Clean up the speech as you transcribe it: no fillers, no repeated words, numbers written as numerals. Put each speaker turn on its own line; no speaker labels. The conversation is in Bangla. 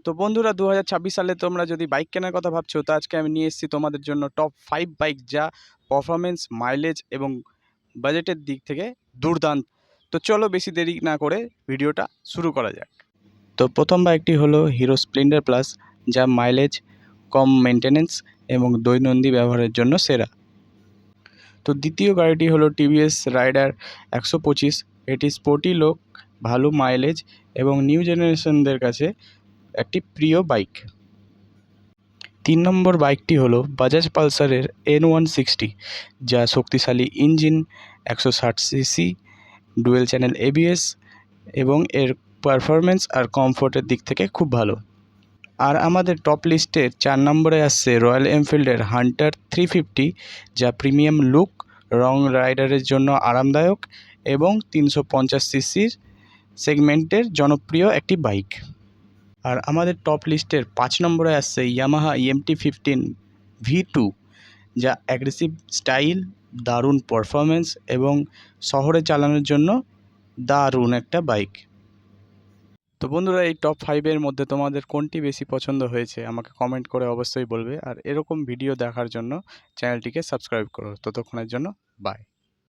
তো বন্ধুরা 2026 সালে তোমরা যদি বাইক কেনার কথা ভাবছো, তো আজকে আমি নিয়ে এসেছি তোমাদের জন্য টপ 5 বাইক যা পারফরমেন্স, মাইলেজ এবং বাজেটের দিক থেকে দুর্দান্ত। তো চলো বেশি দেরি না করে ভিডিওটা শুরু করা যাক। তো প্রথম বাইকটি হলো হিরো স্প্লেন্ডার প্লাস, যা মাইলেজ, কম মেনটেনেন্স এবং দৈনন্দিন ব্যবহারের জন্য সেরা। তো দ্বিতীয় গাড়িটি হলো টিভিএস রাইডার 125। এটি স্পোর্টি লুক, ভালো মাইলেজ এবং নিউ জেনারেশনদের কাছে একটি প্রিয় বাইক। 3 নম্বর বাইকটি হলো বাজাজ পালসারের N160, যা শক্তিশালী engine, 160 CC, dual channel ABS এবং এর পারফরমেন্স আর কমফোর্টের দিক থেকে খুব ভালো। আর আমাদের টপ লিস্টের 4 নম্বরে আসছে রয়্যাল এনফিল্ডের হান্টার 350, যা প্রিমিয়াম লুক, লং রাইডারের জন্য আরামদায়ক এবং 350 সিসির সেগমেন্টের জনপ্রিয় একটি বাইক। আর আমাদের টপ লিস্টের 5 নম্বরে আসছে ইয়ামাহা EMT15 V2, যা অ্যাগ্রেসিভ স্টাইল, দারুণ পারফরমেন্স এবং শহরে চালানোর জন্য দারুণ একটা বাইক। তো বন্ধুরা, এই টপ 5-এর মধ্যে তোমাদের কোনটি বেশি পছন্দ হয়েছে আমাকে কমেন্ট করে অবশ্যই বলবে। আর এরকম ভিডিও দেখার জন্য চ্যানেলটিকে সাবস্ক্রাইব করো। ততক্ষণের জন্য বাই।